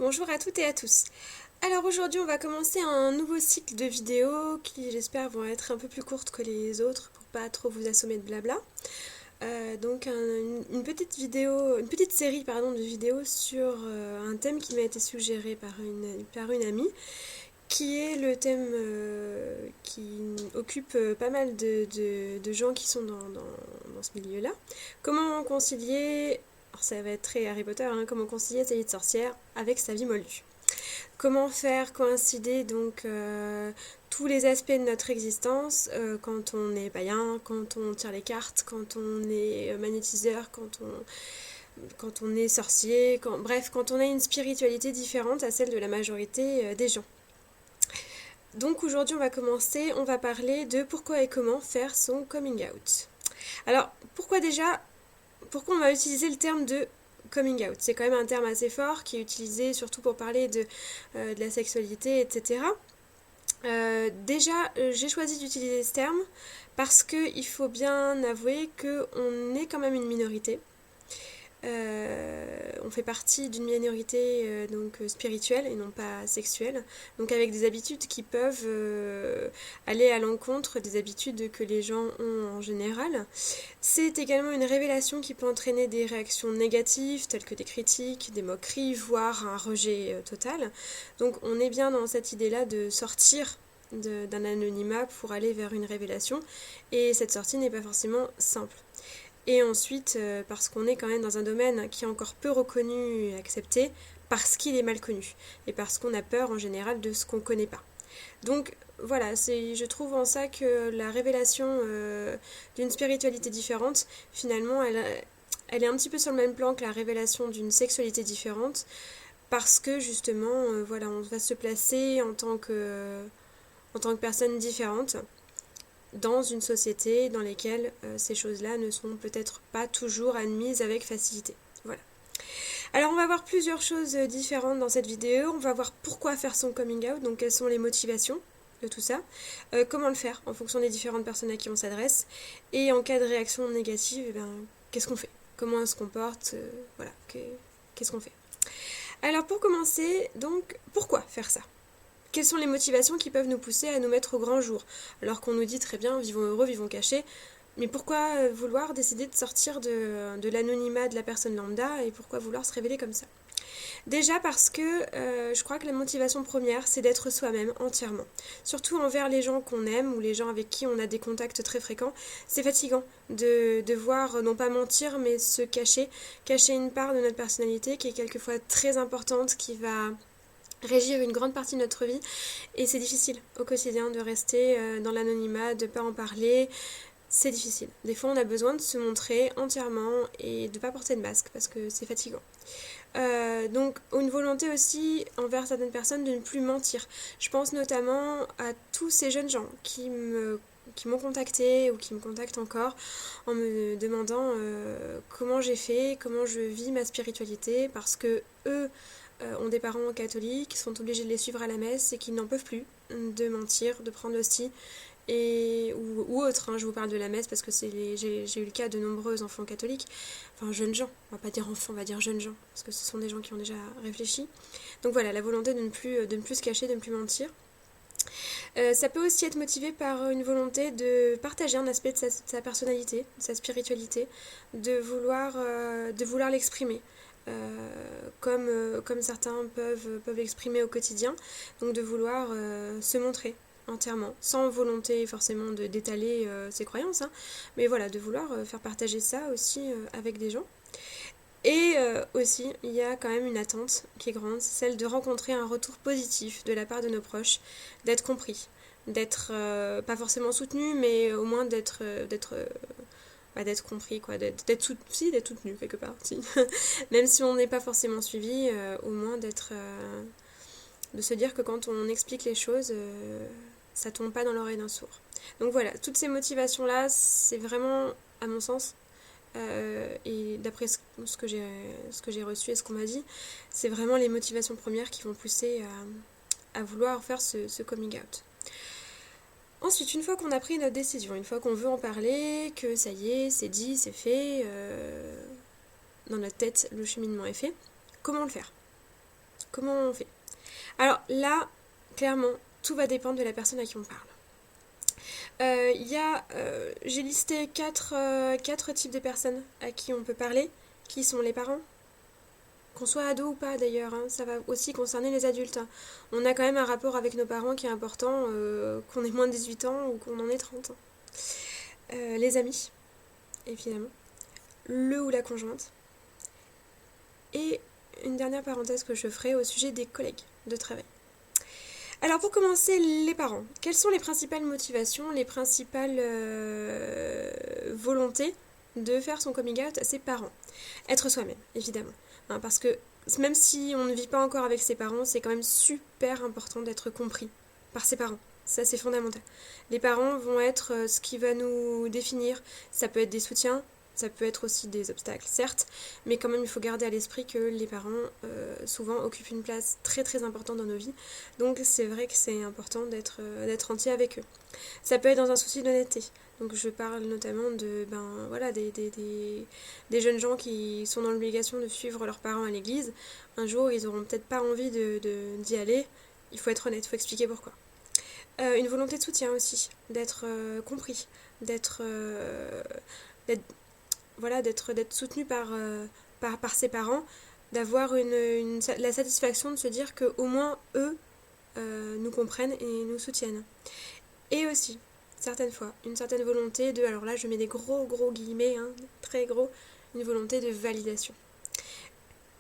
Bonjour à toutes et à tous. Alors aujourd'hui on va commencer un nouveau cycle de vidéos qui j'espère vont être un peu plus courtes que les autres pour pas trop vous assommer de blabla. Une petite vidéo, une petite série pardon, de vidéos sur un thème qui m'a été suggéré par une amie, qui est le thème qui occupe pas mal de gens qui sont dans ce milieu-là. Comment concilier, alors ça va être très Harry Potter, hein, comment concilier sa vie de sorcière avec sa vie moldue. Comment faire coïncider tous les aspects de notre existence quand on est païen, quand on tire les cartes, quand on est magnétiseur, quand on est sorcier, bref, quand on a une spiritualité différente à celle de la majorité des gens. Donc aujourd'hui on va parler de pourquoi et comment faire son coming out. Alors pourquoi on va utiliser le terme de coming out? C'est quand même un terme assez fort qui est utilisé surtout pour parler de la sexualité, etc. J'ai choisi d'utiliser ce terme parce qu'il faut bien avouer qu'on est quand même une minorité. On fait partie d'une minorité spirituelle et non pas sexuelle, donc avec des habitudes qui peuvent aller à l'encontre des habitudes que les gens ont en général. C'est également une révélation qui peut entraîner des réactions négatives telles que des critiques, des moqueries, voire un rejet total. Donc on est bien dans cette idée-là de sortir d'un anonymat pour aller vers une révélation, et cette sortie n'est pas forcément simple. Et ensuite, parce qu'on est quand même dans un domaine qui est encore peu reconnu et accepté, parce qu'il est mal connu, et parce qu'on a peur en général de ce qu'on ne connaît pas. Donc voilà, je trouve en ça que la révélation d'une spiritualité différente, finalement, elle est un petit peu sur le même plan que la révélation d'une sexualité différente, parce que justement, voilà, on va se placer en tant que personne différente dans une société dans laquelle ces choses-là ne sont peut-être pas toujours admises avec facilité. Voilà. Alors on va voir plusieurs choses différentes dans cette vidéo. On va voir pourquoi faire son coming out, donc quelles sont les motivations de tout ça, comment le faire en fonction des différentes personnes à qui on s'adresse, et en cas de réaction négative, qu'est-ce qu'on fait? Comment on se comporte? Voilà, qu'est-ce qu'on fait? Alors pour commencer, donc pourquoi faire ça? Quelles sont les motivations qui peuvent nous pousser à nous mettre au grand jour, alors qu'on nous dit très bien vivons heureux, vivons cachés, mais pourquoi vouloir décider de sortir de l'anonymat de la personne lambda, et pourquoi vouloir se révéler comme ça? Déjà parce que je crois que la motivation première, c'est d'être soi-même entièrement. Surtout envers les gens qu'on aime ou les gens avec qui on a des contacts très fréquents. C'est fatigant de devoir non pas mentir, mais se cacher une part de notre personnalité qui est quelquefois très importante, qui va régir une grande partie de notre vie, et c'est difficile au quotidien de rester dans l'anonymat, de ne pas en parler. C'est difficile. Des fois on a besoin de se montrer entièrement et de ne pas porter de masque parce que c'est fatigant. Donc une volonté aussi envers certaines personnes de ne plus mentir. Je pense notamment à tous ces jeunes gens qui m'ont contacté ou qui me contactent encore en me demandant comment j'ai fait, comment je vis ma spiritualité, parce que eux ont des parents catholiques, sont obligés de les suivre à la messe et qu'ils n'en peuvent plus de mentir, de prendre l'hostie ou autre, hein. Je vous parle de la messe parce que j'ai eu le cas de nombreux enfants catholiques, enfin jeunes gens, on va pas dire enfants, on va dire jeunes gens, parce que ce sont des gens qui ont déjà réfléchi. Donc voilà, la volonté de ne plus se cacher, de ne plus mentir. Ça peut aussi être motivé par une volonté de partager un aspect de sa personnalité, de sa spiritualité, de vouloir l'exprimer. Comme certains peuvent l'exprimer au quotidien, donc de vouloir se montrer entièrement, sans volonté forcément d'étaler ses croyances, hein, mais voilà, de vouloir faire partager ça aussi avec des gens. Et aussi, il y a quand même une attente qui est grande, c'est celle de rencontrer un retour positif de la part de nos proches, d'être compris, d'être pas forcément soutenu, mais au moins d'être compris, quoi, d'être soutenu quelque part, si. Même si on n'est pas forcément suivi, au moins de se dire que quand on explique les choses, ça tombe pas dans l'oreille d'un sourd. Donc voilà, toutes ces motivations-là, c'est vraiment, à mon sens, et d'après ce que j'ai reçu et ce qu'on m'a dit, c'est vraiment les motivations premières qui vont pousser à vouloir faire ce coming out. Ensuite, une fois qu'on a pris notre décision, une fois qu'on veut en parler, que ça y est, c'est dit, c'est fait, dans notre tête, le cheminement est fait, comment le faire? Comment on fait? Alors là, clairement, tout va dépendre de la personne à qui on parle. J'ai listé quatre types de personnes à qui on peut parler, qui sont les parents, qu'on soit ado ou pas d'ailleurs, hein, ça va aussi concerner les adultes, hein. On a quand même un rapport avec nos parents qui est important, qu'on ait moins de 18 ans ou qu'on en ait 30 ans. Les amis, évidemment, le ou la conjointe, et une dernière parenthèse que je ferai au sujet des collègues de travail. Alors pour commencer, les parents. Quelles sont les principales motivations, les principales volontés de faire son coming out à ses parents? Être soi-même, évidemment. Hein, parce que même si on ne vit pas encore avec ses parents, c'est quand même super important d'être compris par ses parents. Ça, c'est fondamental. Les parents vont être ce qui va nous définir. Ça peut être des soutiens, ça peut être aussi des obstacles, certes, mais quand même il faut garder à l'esprit que les parents souvent occupent une place très très importante dans nos vies, donc c'est vrai que c'est important d'être entier avec eux. Ça peut être dans un souci d'honnêteté, donc je parle notamment de des jeunes gens qui sont dans l'obligation de suivre leurs parents à l'église. Un jour ils auront peut-être pas envie d'y aller, il faut être honnête, il faut expliquer pourquoi. Une volonté de soutien aussi, d'être compris, d'être voilà, d'être soutenu par ses parents, d'avoir la satisfaction de se dire qu'au moins eux nous comprennent et nous soutiennent. Et aussi, certaines fois, une certaine volonté de, alors là je mets des gros guillemets, hein, très gros, une volonté de validation.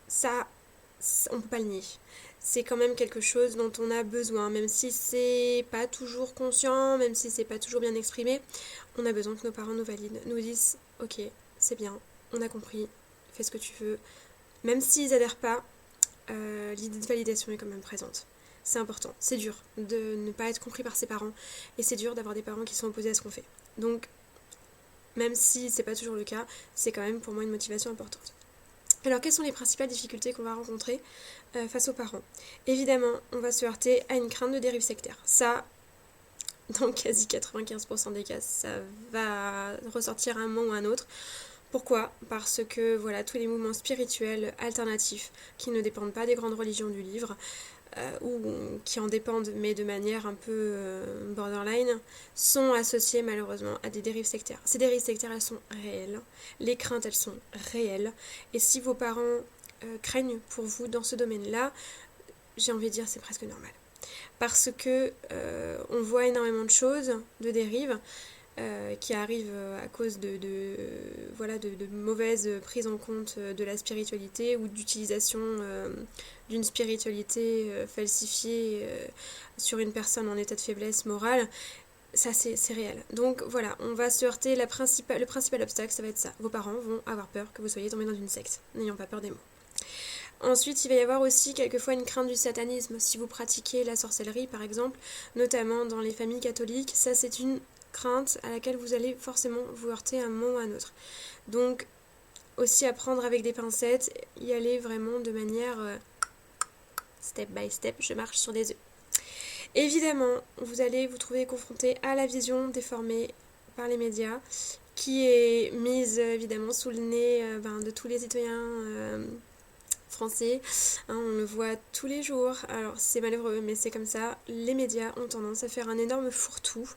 Ça, on peut pas le nier. C'est quand même quelque chose dont on a besoin, même si c'est pas toujours conscient, même si c'est pas toujours bien exprimé, on a besoin que nos parents nous valident, nous disent ok, c'est bien, on a compris, fais ce que tu veux. Même s'ils adhèrent pas, l'idée de validation est quand même présente. C'est important, c'est dur de ne pas être compris par ses parents, et c'est dur d'avoir des parents qui sont opposés à ce qu'on fait. Donc, même si c'est pas toujours le cas, c'est quand même pour moi une motivation importante. Alors, quelles sont les principales difficultés qu'on va rencontrer face aux parents? Évidemment, on va se heurter à une crainte de dérive sectaire. Ça, dans quasi 95% des cas, ça va ressortir à un moment ou à un autre. Pourquoi? Parce que voilà, tous les mouvements spirituels alternatifs qui ne dépendent pas des grandes religions du livre, ou qui en dépendent mais de manière un peu borderline, sont associés malheureusement à des dérives sectaires. Ces dérives sectaires, elles sont réelles, les craintes, elles sont réelles, et si vos parents craignent pour vous dans ce domaine-là, j'ai envie de dire c'est presque normal. Parce que on voit énormément de choses, de dérives, qui arrivent à cause de mauvaises prises en compte de la spiritualité ou d'utilisation d'une spiritualité falsifiée sur une personne en état de faiblesse morale. Ça, c'est réel. Donc voilà, on va se heurter, le principal obstacle, ça va être ça. Vos parents vont avoir peur que vous soyez tombé dans une secte, n'ayant pas peur des mots. Ensuite, il va y avoir aussi quelquefois une crainte du satanisme. Si vous pratiquez la sorcellerie, par exemple, notamment dans les familles catholiques, ça c'est une crainte à laquelle vous allez forcément vous heurter à un moment ou à un autre. Donc, aussi à prendre avec des pincettes, y aller vraiment de manière step by step, je marche sur des œufs. Évidemment, vous allez vous trouver confronté à la vision déformée par les médias, qui est mise évidemment sous le nez de tous les citoyens français, hein, on le voit tous les jours. Alors c'est malheureux, mais c'est comme ça. Les médias ont tendance à faire un énorme fourre-tout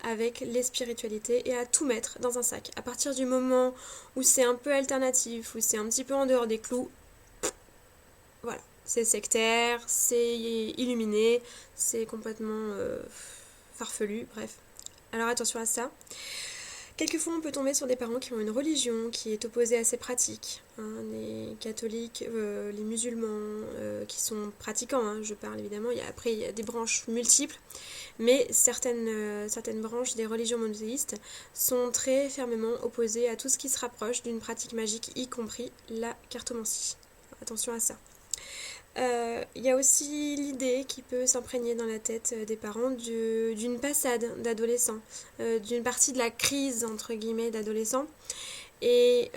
avec les spiritualités et à tout mettre dans un sac. À partir du moment où c'est un peu alternatif, où c'est un petit peu en dehors des clous, voilà, c'est sectaire, c'est illuminé, c'est complètement farfelu, bref. Alors attention à ça. Quelquefois, on peut tomber sur des parents qui ont une religion qui est opposée à ces pratiques. Hein, les catholiques, les musulmans qui sont pratiquants, hein, je parle évidemment. Après, il y a des branches multiples, mais certaines branches des religions monothéistes sont très fermement opposées à tout ce qui se rapproche d'une pratique magique, y compris la cartomancie. Attention à ça. Il y a aussi l'idée qui peut s'imprégner dans la tête des parents d'une passade d'adolescents, d'une partie de la crise entre guillemets d'adolescents, et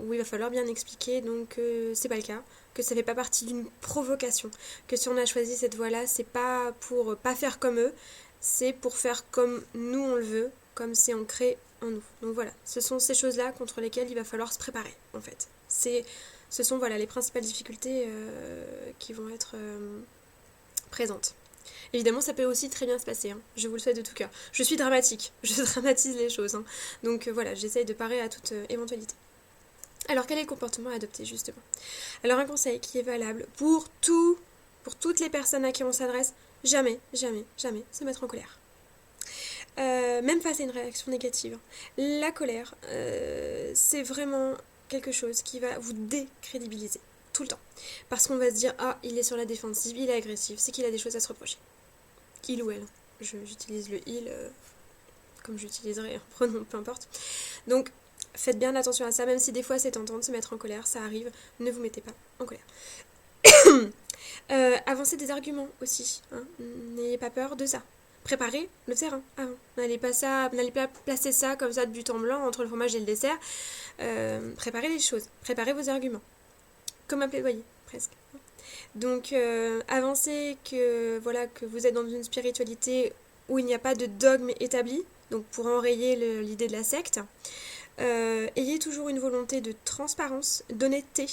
où il va falloir bien expliquer donc que c'est pas le cas, que ça fait pas partie d'une provocation, que si on a choisi cette voie-là, c'est pas pour pas faire comme eux, c'est pour faire comme nous on le veut, comme c'est ancré en nous. Donc voilà, ce sont ces choses-là contre lesquelles il va falloir se préparer en fait. C'est Ce sont voilà, les principales difficultés qui vont être présentes. Évidemment, ça peut aussi très bien se passer, hein. Je vous le souhaite de tout cœur. Je suis dramatique, je dramatise les choses, hein. Donc voilà, j'essaye de parer à toute éventualité. Alors, quel est le comportement à adopter, justement? Alors, un conseil qui est valable pour toutes les personnes à qui on s'adresse, jamais, jamais, jamais se mettre en colère. Même face à une réaction négative. La colère, c'est vraiment quelque chose qui va vous décrédibiliser tout le temps. Parce qu'on va se dire, ah, il est sur la défensive, il est agressif, c'est qu'il a des choses à se reprocher. Il ou elle. J'utilise le il comme j'utiliserai un pronom, peu importe. Donc, faites bien attention à ça, même si des fois c'est tentant de se mettre en colère, ça arrive, ne vous mettez pas en colère. Avancez des arguments aussi, hein. N'ayez pas peur de ça. Préparez le terrain avant. N'allez pas placer ça comme ça de but en blanc entre le fromage et le dessert. Préparez les choses, préparez vos arguments. Comme un plaidoyer, presque. Donc, avancez que vous êtes dans une spiritualité où il n'y a pas de dogme établi, donc pour enrayer l'idée de la secte. Ayez toujours une volonté de transparence, d'honnêteté.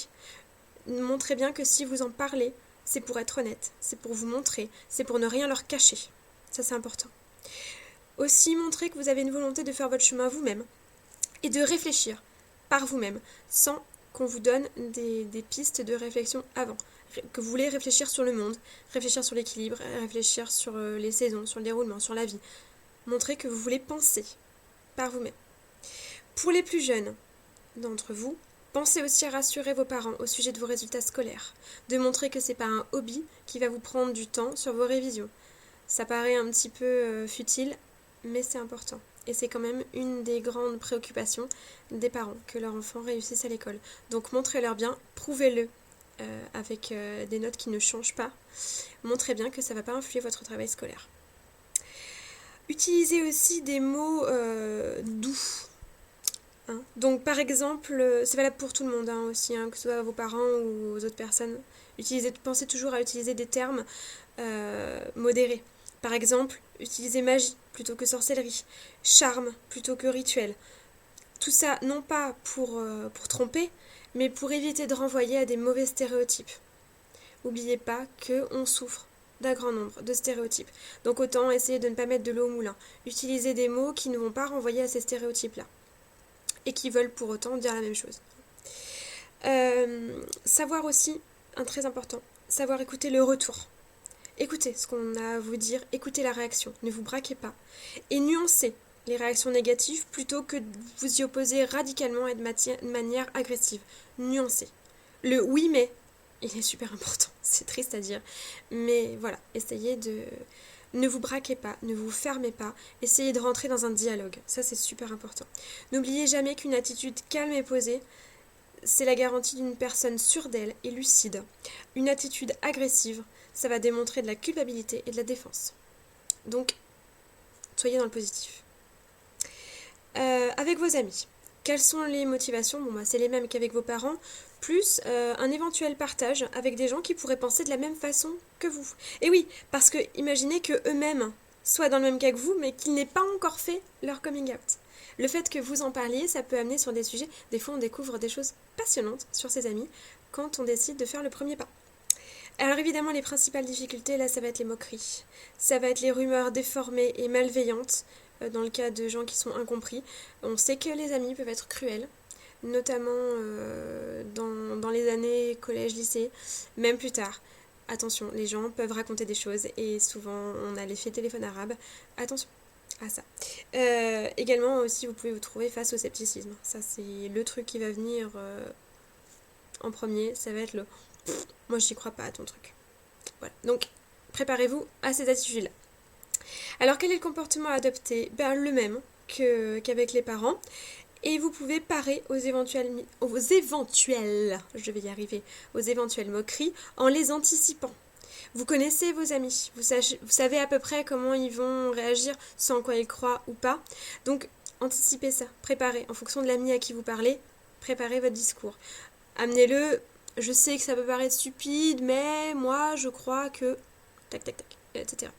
Montrez bien que si vous en parlez, c'est pour être honnête, c'est pour vous montrer, c'est pour ne rien leur cacher. Ça, c'est important. Aussi, montrez que vous avez une volonté de faire votre chemin vous-même et de réfléchir par vous-même, sans qu'on vous donne des pistes de réflexion avant. Que vous voulez réfléchir sur le monde, réfléchir sur l'équilibre, réfléchir sur les saisons, sur le déroulement, sur la vie. Montrez que vous voulez penser par vous-même. Pour les plus jeunes d'entre vous, pensez aussi à rassurer vos parents au sujet de vos résultats scolaires, de montrer que c'est pas un hobby qui va vous prendre du temps sur vos révisions. Ça paraît un petit peu futile, mais c'est important. Et c'est quand même une des grandes préoccupations des parents, que leur enfant réussisse à l'école. Donc montrez-leur bien, prouvez-le avec des notes qui ne changent pas. Montrez bien que ça ne va pas influer votre travail scolaire. Utilisez aussi des mots doux. Hein. Donc par exemple, c'est valable pour tout le monde aussi, que ce soit vos parents ou aux autres personnes. Pensez toujours à utiliser des termes modérés. Par exemple, utilisez magie plutôt que sorcellerie, charme plutôt que rituel. Tout ça, non pas pour tromper, mais pour éviter de renvoyer à des mauvais stéréotypes. N'oubliez pas qu'on souffre d'un grand nombre de stéréotypes. Donc autant essayer de ne pas mettre de l'eau au moulin. Utilisez des mots qui ne vont pas renvoyer à ces stéréotypes-là. Et qui veulent pour autant dire la même chose. Savoir aussi, très important, savoir écouter le retour. Écoutez ce qu'on a à vous dire, écoutez la réaction, ne vous braquez pas. Et nuancez les réactions négatives plutôt que de vous y opposer radicalement et de manière agressive. Nuancez. Le oui mais, il est super important, c'est triste à dire. Mais voilà, essayez de... Ne vous braquez pas, ne vous fermez pas, essayez de rentrer dans un dialogue. Ça, c'est super important. N'oubliez jamais qu'une attitude calme et posée, c'est la garantie d'une personne sûre d'elle et lucide. Une attitude agressive, ça va démontrer de la culpabilité et de la défense. Donc, soyez dans le positif. Avec vos amis, quelles sont les motivations? C'est les mêmes qu'avec vos parents, plus un éventuel partage avec des gens qui pourraient penser de la même façon que vous. Et oui, parce que imaginez que eux-mêmes soient dans le même cas que vous, mais qu'ils n'aient pas encore fait leur coming out. Le fait que vous en parliez, ça peut amener sur des sujets, des fois on découvre des choses passionnantes sur ses amis quand on décide de faire le premier pas. Alors évidemment, les principales difficultés, là, ça va être les moqueries. Ça va être les rumeurs déformées et malveillantes, dans le cas de gens qui sont incompris. On sait que les amis peuvent être cruels, notamment dans les années collège-lycée, même plus tard. Attention, les gens peuvent raconter des choses et souvent on a l'effet téléphone arabe. Attention à ça. Également aussi, vous pouvez vous trouver face au scepticisme. Ça, c'est le truc qui va venir en premier. Ça va être le... Moi, j'y crois pas à ton truc. Voilà. Donc, préparez-vous à ces attitudes-là. Alors, quel est le comportement à adopter? Le même qu'avec les parents. Et vous pouvez parer aux éventuelles moqueries en les anticipant. Vous connaissez vos amis, vous savez à peu près comment ils vont réagir, sans quoi ils croient ou pas. Donc, anticipez ça, préparez. En fonction de l'ami à qui vous parlez, préparez votre discours. Amenez-le, je sais que ça peut paraître stupide, mais moi, je crois que... Tac, tac, tac, etc.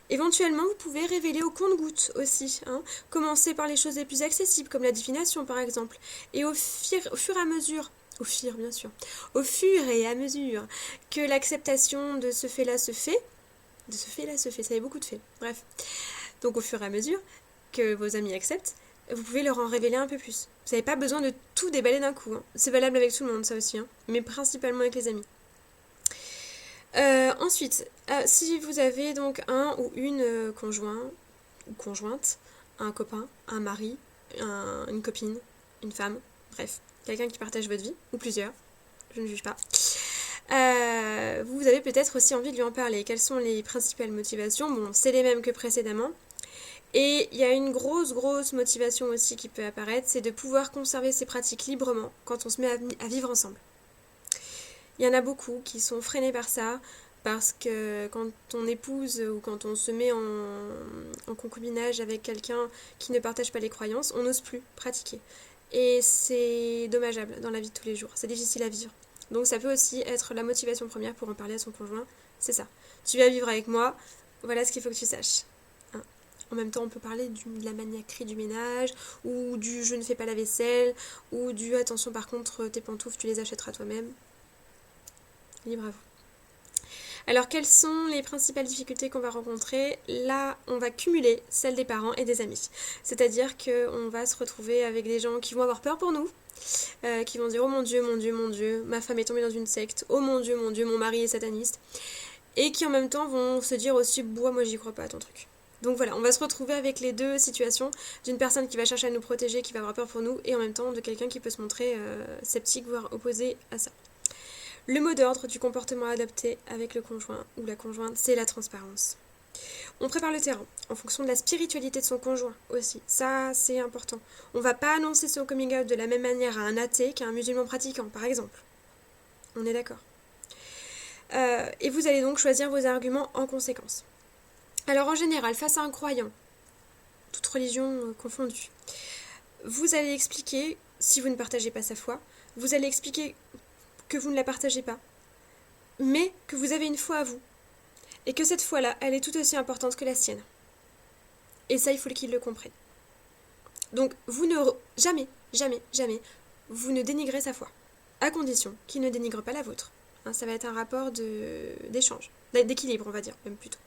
Éventuellement, vous pouvez révéler au compte-gouttes aussi. Commencez par les choses les plus accessibles, comme la divination par exemple. Et au fur et à mesure bien sûr, au fur et à mesure que l'acceptation de ce fait-là se fait, ça y a beaucoup de faits, bref. Donc au fur et à mesure que vos amis acceptent, vous pouvez leur en révéler un peu plus. Vous n'avez pas besoin de tout déballer d'un coup, hein. C'est valable avec tout le monde, ça aussi, hein, mais principalement avec les amis. Ensuite, si vous avez donc un ou une conjoint ou conjointe, un copain, un mari, une copine, une femme, bref, quelqu'un qui partage votre vie, ou plusieurs, je ne juge pas, vous avez peut-être aussi envie de lui en parler. Quelles sont les principales motivations? Bon, c'est les mêmes que précédemment. Et il y a une grosse motivation aussi qui peut apparaître, c'est de pouvoir conserver ses pratiques librement quand on se met à vivre ensemble. Il y en a beaucoup qui sont freinés par ça, parce que quand on épouse ou quand on se met en concubinage avec quelqu'un qui ne partage pas les croyances, on n'ose plus pratiquer. Et c'est dommageable dans la vie de tous les jours, c'est difficile à vivre. Donc ça peut aussi être la motivation première pour en parler à son conjoint, c'est ça. Tu vas vivre avec moi, voilà ce qu'il faut que tu saches. Hein. En même temps, on peut parler de la maniaquerie du ménage, ou du je ne fais pas la vaisselle, ou du attention par contre tes pantoufles tu les achèteras toi-même. Libre à vous. Alors quelles sont les principales difficultés qu'on va rencontrer? Là, on va cumuler celles des parents et des amis. C'est-à-dire qu'on va se retrouver avec des gens qui vont avoir peur pour nous, qui vont dire oh mon Dieu, ma femme est tombée dans une secte, oh mon Dieu, mon mari est sataniste, et qui en même temps vont se dire aussi moi j'y crois pas à ton truc. Donc voilà, on va se retrouver avec les deux situations d'une personne qui va chercher à nous protéger, qui va avoir peur pour nous, et en même temps de quelqu'un qui peut se montrer sceptique, voire opposé à ça. Le mot d'ordre du comportement adopté avec le conjoint ou la conjointe, c'est la transparence. On prépare le terrain en fonction de la spiritualité de son conjoint aussi. Ça, c'est important. On ne va pas annoncer son coming out de la même manière à un athée qu'à un musulman pratiquant, par exemple. On est d'accord. Et vous allez donc choisir vos arguments en conséquence. Alors en général, face à un croyant, toute religion confondue, vous allez expliquer, si vous ne partagez pas sa foi, vous allez expliquer que vous ne la partagez pas, mais que vous avez une foi à vous, et que cette foi-là, elle est tout aussi importante que la sienne. Et ça, il faut qu'il le comprenne. Donc, vous ne... Jamais, vous ne dénigrez sa foi, à condition qu'il ne dénigre pas la vôtre. Hein, ça va être un rapport d'échange, d'équilibre, on va dire, même plutôt.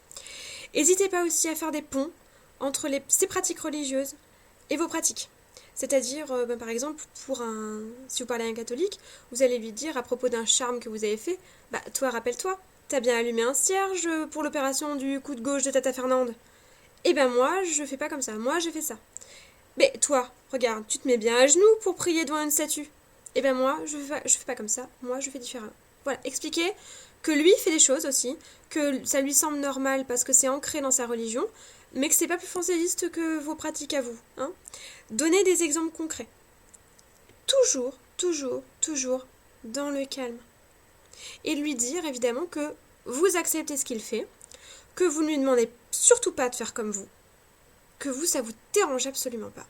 N'hésitez pas aussi à faire des ponts entre ces pratiques religieuses et vos pratiques. C'est-à-dire, par exemple, si vous parlez à un catholique, vous allez lui dire à propos d'un charme que vous avez fait, toi, rappelle-toi, t'as bien allumé un cierge pour l'opération du coup de gauche de Tata Fernande. Eh ben moi, je fais pas comme ça, moi j'ai fait ça. Mais toi, regarde, tu te mets bien à genoux pour prier devant une statue. Eh ben moi, je fais pas comme ça, moi je fais différemment. Voilà, expliquer que lui fait des choses aussi, que ça lui semble normal parce que c'est ancré dans sa religion, mais que c'est pas plus fantaisiste que vos pratiques à vous. Hein. Donnez des exemples concrets. Toujours dans le calme. Et lui dire évidemment que vous acceptez ce qu'il fait, que vous ne lui demandez surtout pas de faire comme vous, que vous, ça vous dérange absolument pas.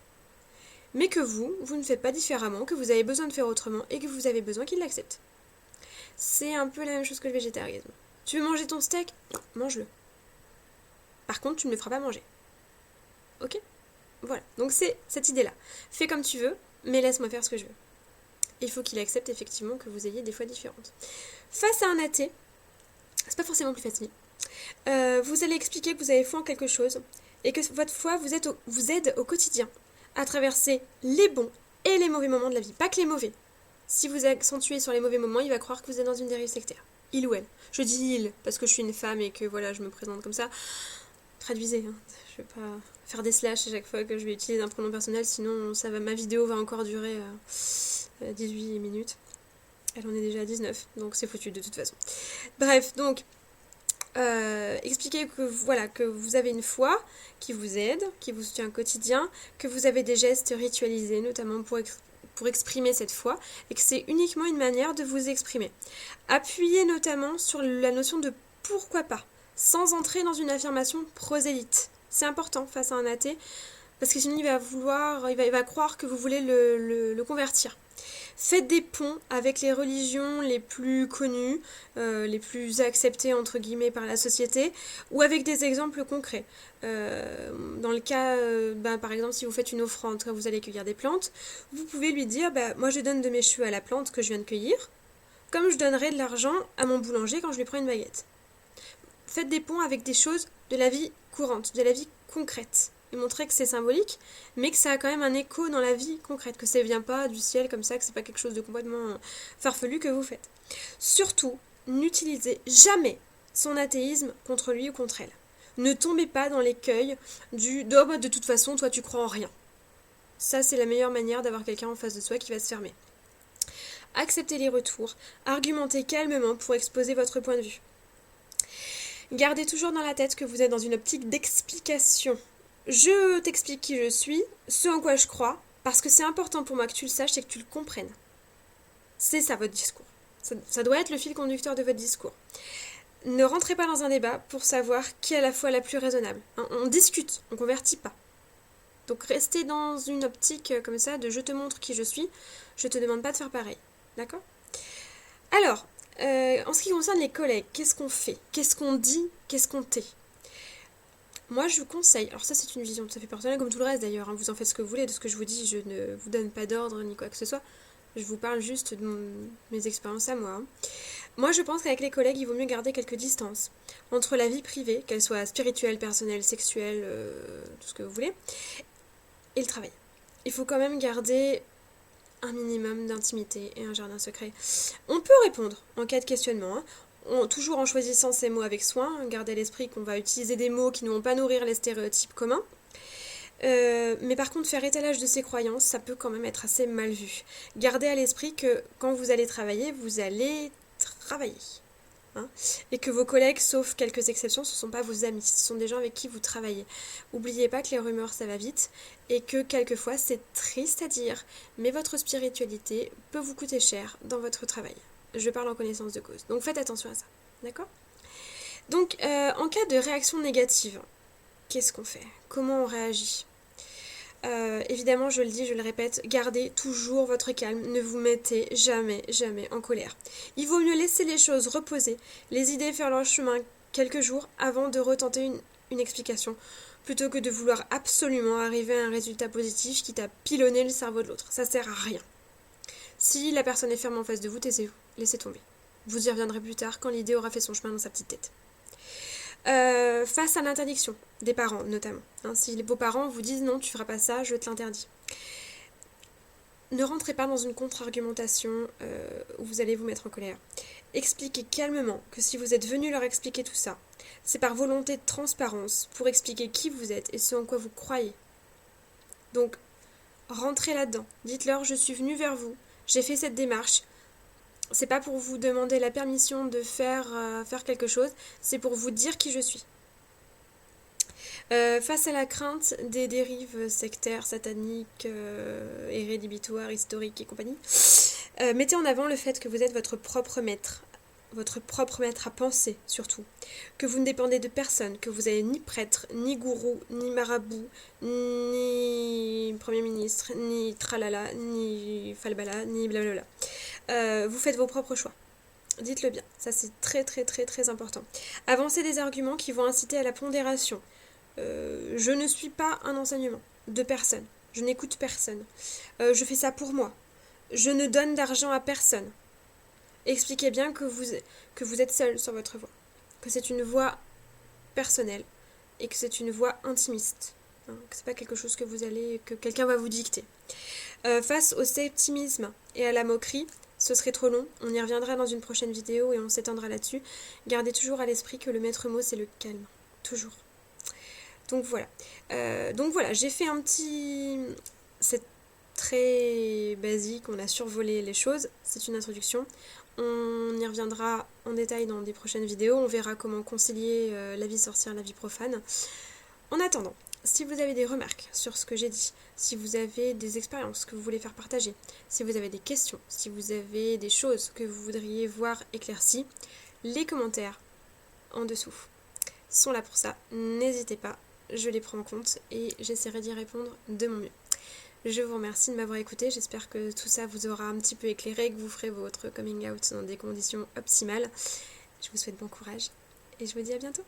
Mais que vous ne faites pas différemment, que vous avez besoin de faire autrement et que vous avez besoin qu'il l'accepte. C'est un peu la même chose que le végétarisme. Tu veux manger ton steak? Non, mange-le. Par contre, tu ne me feras pas manger. Ok? Voilà. Donc c'est cette idée-là. Fais comme tu veux, mais laisse-moi faire ce que je veux. Il faut qu'il accepte effectivement que vous ayez des foi différentes. Face à un athée, c'est pas forcément plus facile. Vous allez expliquer que vous avez foi en quelque chose et que votre foi vous aide au quotidien à traverser les bons et les mauvais moments de la vie. Pas que les mauvais. Si vous accentuez sur les mauvais moments, il va croire que vous êtes dans une dérive sectaire. Il ou elle. Je dis il parce que je suis une femme et que voilà, je me présente comme ça. Traduisez, hein. Je vais pas faire des slash à chaque fois que je vais utiliser un pronom personnel, sinon ma vidéo va encore durer 18 minutes. Elle en est déjà à 19, donc c'est foutu de toute façon. Bref, donc expliquez que vous avez une foi qui vous aide, qui vous soutient au quotidien, que vous avez des gestes ritualisés, notamment pour exprimer cette foi, et que c'est uniquement une manière de vous exprimer. Appuyez notamment sur la notion de pourquoi pas, sans entrer dans une affirmation prosélyte. C'est important face à un athée, parce que sinon il va croire que vous voulez le convertir. Faites des ponts avec les religions les plus connues, les plus acceptées entre guillemets par la société, ou avec des exemples concrets. Dans le cas, par exemple, si vous faites une offrande quand vous allez cueillir des plantes, vous pouvez lui dire, moi je donne de mes cheveux à la plante que je viens de cueillir, comme je donnerais de l'argent à mon boulanger quand je lui prends une baguette. Faites des ponts avec des choses de la vie courante, de la vie concrète. Et montrer que c'est symbolique, mais que ça a quand même un écho dans la vie concrète, que ça ne vient pas du ciel comme ça, que c'est pas quelque chose de complètement farfelu que vous faites. Surtout, n'utilisez jamais son athéisme contre lui ou contre elle. Ne tombez pas dans l'écueil du « de toute façon, toi tu crois en rien ». Ça, c'est la meilleure manière d'avoir quelqu'un en face de soi qui va se fermer. Acceptez les retours, argumentez calmement pour exposer votre point de vue. Gardez toujours dans la tête que vous êtes dans une optique d'explication. Je t'explique qui je suis, ce en quoi je crois, parce que c'est important pour moi que tu le saches et que tu le comprennes. C'est ça votre discours. Ça doit être le fil conducteur de votre discours. Ne rentrez pas dans un débat pour savoir qui est à la fois la plus raisonnable. On discute, on ne convertit pas. Donc restez dans une optique comme ça de je te montre qui je suis, je te demande pas de faire pareil. D'accord ? Alors, en ce qui concerne les collègues, qu'est-ce qu'on fait ? Qu'est-ce qu'on dit ? Qu'est-ce qu'on tait ? Moi, je vous conseille, alors ça c'est une vision tout à fait personnelle, comme tout le reste d'ailleurs, vous en faites ce que vous voulez, de ce que je vous dis, je ne vous donne pas d'ordre ni quoi que ce soit, je vous parle juste de mes expériences à moi. Moi, je pense qu'avec les collègues, il vaut mieux garder quelques distances entre la vie privée, qu'elle soit spirituelle, personnelle, sexuelle, tout ce que vous voulez, et le travail. Il faut quand même garder un minimum d'intimité et un jardin secret. On peut répondre en cas de questionnement, toujours en choisissant ses mots avec soin, garder à l'esprit qu'on va utiliser des mots qui ne vont pas nourrir les stéréotypes communs. Mais par contre, faire étalage de ses croyances, ça peut quand même être assez mal vu. Gardez à l'esprit que quand vous allez travailler, vous allez travailler. Et que vos collègues, sauf quelques exceptions, ce ne sont pas vos amis, ce sont des gens avec qui vous travaillez. N'oubliez pas que les rumeurs, ça va vite, et que quelquefois, c'est triste à dire, mais votre spiritualité peut vous coûter cher dans votre travail. Je parle en connaissance de cause. Donc faites attention à ça. D'accord ? Donc, en cas de réaction négative, qu'est-ce qu'on fait ? Comment on réagit ? Évidemment, je le dis, je le répète, gardez toujours votre calme. Ne vous mettez jamais, jamais en colère. Il vaut mieux laisser les choses reposer, les idées faire leur chemin quelques jours avant de retenter une explication, plutôt que de vouloir absolument arriver à un résultat positif qui t'a pilonné le cerveau de l'autre. Ça sert à rien. Si la personne est ferme en face de vous, taisez-vous, laissez tomber. Vous y reviendrez plus tard quand l'idée aura fait son chemin dans sa petite tête. Face à l'interdiction des parents notamment. Si vos parents vous disent non, tu feras pas ça, je te l'interdis. Ne rentrez pas dans une contre-argumentation où vous allez vous mettre en colère. Expliquez calmement que si vous êtes venu leur expliquer tout ça, c'est par volonté de transparence pour expliquer qui vous êtes et ce en quoi vous croyez. Donc, rentrez là-dedans. Dites-leur, je suis venu vers vous, j'ai fait cette démarche. C'est pas pour vous demander la permission de faire quelque chose, c'est pour vous dire qui je suis. Face à la crainte des dérives sectaires, sataniques, et rédhibitoires, historiques et compagnie, mettez en avant le fait que vous êtes votre propre maître à penser surtout, que vous ne dépendez de personne, que vous n'avez ni prêtre, ni gourou, ni marabout, ni premier ministre, ni tralala, ni falbala, ni blablabla. Vous faites vos propres choix. Dites-le bien, ça c'est très très très très important. Avancez des arguments qui vont inciter à la pondération. Je ne suis pas un enseignement de personne, je n'écoute personne, je fais ça pour moi, je ne donne d'argent à personne. Expliquez bien que vous êtes seul sur votre voie, que c'est une voie personnelle et que c'est une voie intimiste, que c'est pas quelque chose que quelqu'un va vous dicter. Face au scepticisme et à la moquerie, ce serait trop long, on y reviendra dans une prochaine vidéo et on s'étendra là-dessus. Gardez toujours à l'esprit que le maître mot c'est le calme, toujours. Donc voilà, j'ai fait un petit... C'est très basique, on a survolé les choses, c'est une introduction. On y reviendra en détail dans des prochaines vidéos, on verra comment concilier la vie sorcière et la vie profane. En attendant, si vous avez des remarques sur ce que j'ai dit, si vous avez des expériences que vous voulez faire partager, si vous avez des questions, si vous avez des choses que vous voudriez voir éclaircies, les commentaires en dessous sont là pour ça. N'hésitez pas, je les prends en compte et j'essaierai d'y répondre de mon mieux. Je vous remercie de m'avoir écouté, j'espère que tout ça vous aura un petit peu éclairé, que vous ferez votre coming out dans des conditions optimales. Je vous souhaite bon courage et je vous dis à bientôt.